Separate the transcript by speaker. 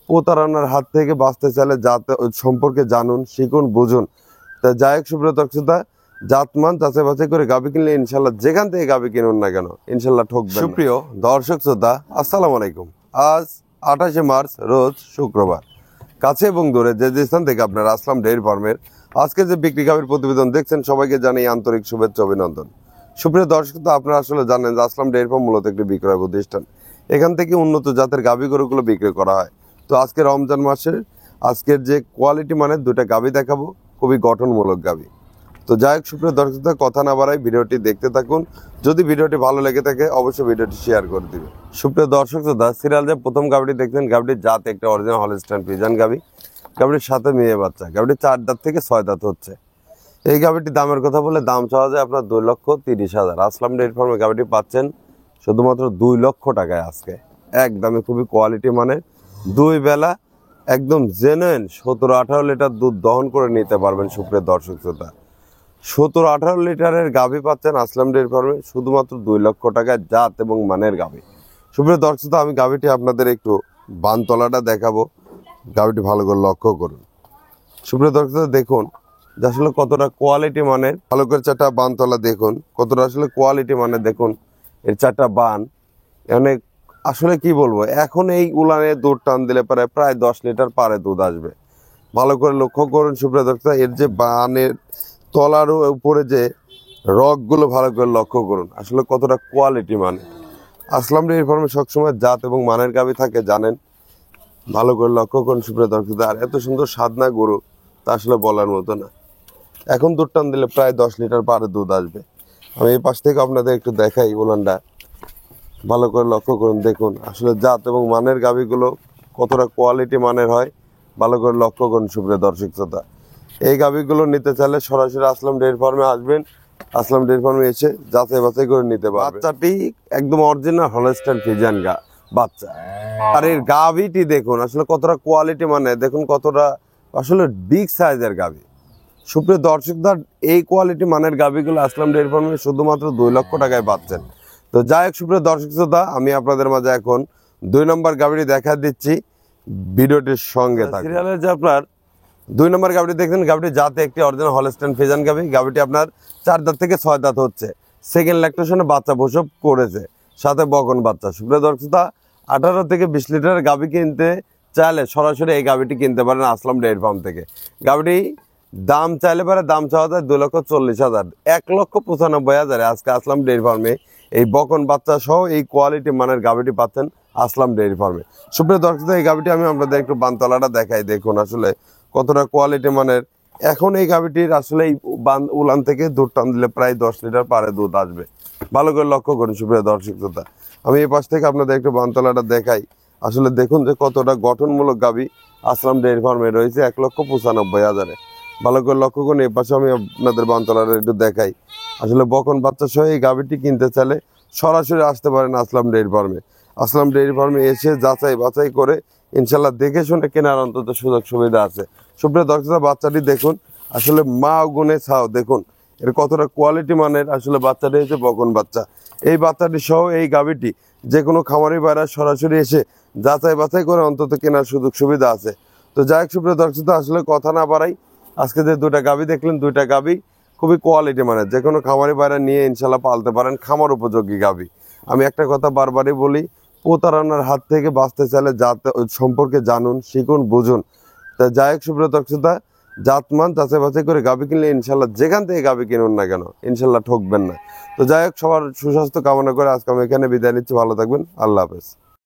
Speaker 1: প্রতারণার হাত থেকে বাঁচতে চাইলে জাত সম্পর্কে জানুন, শিখুন, বুঝুন। তা যাই হোক সুপ্রিয় দর্শকতা, জাতমান যাচাই বাছাই করে গাভী কিনলে ইনশাল্লাহ যেখান থেকে গাভী কিনুন না কেন ইনশাল্লাহ ঠকবেন। সুপ্রিয় দর্শক শ্রোতা, আসসালামু আলাইকুম। আজ 28শে মার্চ রোজ শুক্রবার। কাছে এবং দূরে যে স্থান থেকে আপনারা আসলাম ডেইরি ফার্মের আজকে যে বিক্রি গাভীর প্রতিবেদন দেখছেন, সবাইকে জানাই আন্তরিক শুভেচ্ছা অভিনন্দন। সুপ্রিয় দর্শক, আপনারা আসলে জানেন যে আসলাম ডেইরি ফার্ম মূলত একটি বিক্রয় প্রতিষ্ঠান। এখান থেকে উন্নত জাতের গাভী গরুগুলো বিক্রি করা হয়। তো আজকে রমজান মাসের আজকের যে কোয়ালিটি মানের দুটা গাভী দেখাবো, খুবই গঠনমূলক গাভী। তো যাই হোক সুপ্রিয় দর্শক, কথা না বাড়াই ভিডিওটি দেখতে থাকুন। যদি ভিডিওটি ভালো লেগে থাকে অবশ্যই ভিডিওটি শেয়ার করে দিবেন। সুপ্রিয় দর্শক শ্রোতা, সিরিয়াল যে প্রথম গাভীটি দেখছেন, গাভীটির জাত একটা অরিজিনাল হলস্টাইন ফ্রিজিয়ান গাভী। গাভীটির সাথে মেয়ে বাচ্চা। গাভীটি 4 দাঁত থেকে 6 দাঁত হচ্ছে। এই গাভীটির দামের কথা বলে দাম চাওয়া যায় আপনার 2,30,000। আসলাম ডেইরি ফার্মে গাভীটি পাচ্ছেন শুধুমাত্র 2 লক্ষ টাকায়। আজকে একদমই খুবই কোয়ালিটি মানের, 2 বেলা একদম জেনুইন 17-18 লিটার দুধ দহন করে নিতে পারবেন। সুপ্রিয় দর্শক শ্রোতা, 17-18 লিটারের গাভী পাচ্ছেন আসলাম ডেইরি ফার্মে শুধুমাত্র 2 লক্ষ টাকায়, জাত এবং মানের গাভী। সুপ্রিয় দর্শক শ্রোতা, আমি গাভীটি আপনাদের একটু বানতলাটা দেখাবো, গাভীটি ভালো করে লক্ষ্য করুন। সুপ্রিয় দর্শক শ্রোতা, দেখুন যে আসলে কতটা কোয়ালিটি মানের। ভালো করে 4টা বানতলা দেখুন, কতটা আসলে কোয়ালিটি মানের। দেখুন এর 4টা বান, অনেক আসলে কি বলবো, এখন এই উলানে দুধ টান দিলে প্রায় 10 লিটার পারে দুধ আসবে। ভালো করে লক্ষ্য করুন সুপ্রিয় দর্শক, এর যে বানের তলার উপরে যে রগগুলো ভালো করে লক্ষ্য করুন, আসলে কতটা কোয়ালিটি মানে। আসলাম ডেইরি ফার্মে সবসময় জাত এবং মানের গাভী থাকে জানেন। ভালো করে লক্ষ্য করুন সুপ্রিয় দর্শক, আর এত সুন্দর সাধনা গরু তা আসলে বলার মতো না। এখন দুধ টান দিলে প্রায় 10 লিটার পারে দুধ আসবে। আমি এই পাশ থেকে আপনাদের একটু দেখাই উলানটা, ভালো করে লক্ষ্য করুন। দেখুন আসলে জাত এবং মানের গাভীগুলো কতটা কোয়ালিটি মানের হয়, ভালো করে লক্ষ্য করুন সুপ্রিয় দর্শক শ্রোতা। এই গাভীগুলো নিতে চাইলে সরাসরি আসলাম ডেইরি ফার্মে আসবেন। আসলাম ডেইরি ফার্মে এসে যাচাই বাছাই করে নিতে পারবেন। বাচ্চাটি একদম অরিজিনাল হলস্টাইন ফ্রিজিয়ান বাচ্চা। আর এর গাভীটি দেখুন আসলে কতটা কোয়ালিটি মানে, দেখুন কতটা আসলে বিগ সাইজের গাভী। সুপ্রিয় দর্শকদার, এই কোয়ালিটি মানের গাভীগুলো আসলাম ডেইরি ফার্মে শুধুমাত্র 2 লক্ষ টাকায় পাচ্ছেন। তো যাই হোক সুপ্রিয় দর্শক শ্রোতা, আমি আপনাদের মাঝে এখন 2 নম্বর গাভীটি দেখা দিচ্ছি, ভিডিওটির সঙ্গে থাকুন। সিরিয়ালের যে আপনার 2 নম্বর গাভীটি দেখছেন, গাভীটি জাতে একটি অরিজিনাল হলস্টাইন ফ্রিজিয়ান গাভী। গাভীটি আপনার 4 দাঁত থেকে 6 দাঁত হচ্ছে। সেকেন্ড ল্যাকটেশনে বাচ্চা প্রসব করেছে, সাথে বকন বাচ্চা। সুপ্রিয় দর্শক শ্রোতা, 18 থেকে 20 লিটারের গাভী কিনতে চাইলে সরাসরি এই গাভীটি কিনতে পারেন আসলাম ডেইরি ফার্ম থেকে। গাভীটি দাম চাইলে দাম চাওয়া যায় 2,40,000, 1,95,000 আজকে আসলাম ডেইরি ফার্মে এই বকন বাচ্চা সহ এই কোয়ালিটি মানের গাভীটি পাচ্ছেন আসলাম ডেইরি ফার্মে। সুপ্রিয় দর্শক, এই গাভীটি আমি আপনাদের একটু বানতলাটা দেখাই। দেখুন আসলে কতটা কোয়ালিটি মানের। এখন এই গাভীটির আসলে এই উলান থেকে দুধ টান দিলে প্রায় 10 লিটার পারে দুধ আসবে। ভালো করে লক্ষ্য করুন সুপ্রিয় দর্শক শ্রোতা। আমি এই পাশ থেকে আপনাদের একটু বানতলাটা দেখাই। আসলে দেখুন যে কতটা গঠনমূলক গাভী আসলাম ডেইরি ফার্মে রয়েছে 1,95,000। ভালো করে লক্ষ্য করুন। এই পাশে আমি আপনাদের বানতলাটা একটু দেখাই। আসলে বকন বাচ্চা সহ এই গাভীটি কিনতে চাইলে সরাসরি আসতে পারেন আসলাম ডেইরি ফার্মে। আসলাম ডেইরি ফার্মে এসে যাচাই বাছাই করে ইনশাল্লাহ দেখে শুনে কেনার অন্তত সুযোগ সুবিধা আছে। সুপ্রিয় দর্শক, বাচ্চাটি দেখুন আসলে মা গুণে ছাও। দেখুন এর কতটা কোয়ালিটি মানের। আসলে বাচ্চাটি হচ্ছে বকন বাচ্চা। এই বাচ্চাটি সহ এই গাভীটি যে কোনো খামারি বাইরা সরাসরি এসে যাচাই বাছাই করে অন্তত কেনার সুযোগ সুবিধা আছে। তো যাই হোক সুপ্রিয় দর্শক, আসলে কথা না বাড়াই, আজকে যে 2টা গাভী দেখলেন, 2টা গাভী খুবই কোয়ালিটি মানের, যে কোনো খামারি বাইরা নিয়ে ইনশাল্লাহ পালতে পারেন, খামার উপযোগী গাভী। আমি একটা কথা বারবারই বলি, প্রতারণার হাত থেকে বাঁচতে চাইলে জাত সম্পর্কে জানুন, শিখুন, বুঝুন। তা যাই হোক সুপ্রিয় দর্শক, জাতমান যাচাই বাছাই করে গাভী কিনলে ইনশাল্লাহ যেখান থেকে গাভী কিনুন না কেন ইনশাল্লাহ ঠকবেন না। তো যাই হোক, সবার সুস্বাস্থ্য কামনা করে আজকে আমি এখানে বিদায় নিচ্ছি। ভালো থাকবেন, আল্লাহ হাফেজ।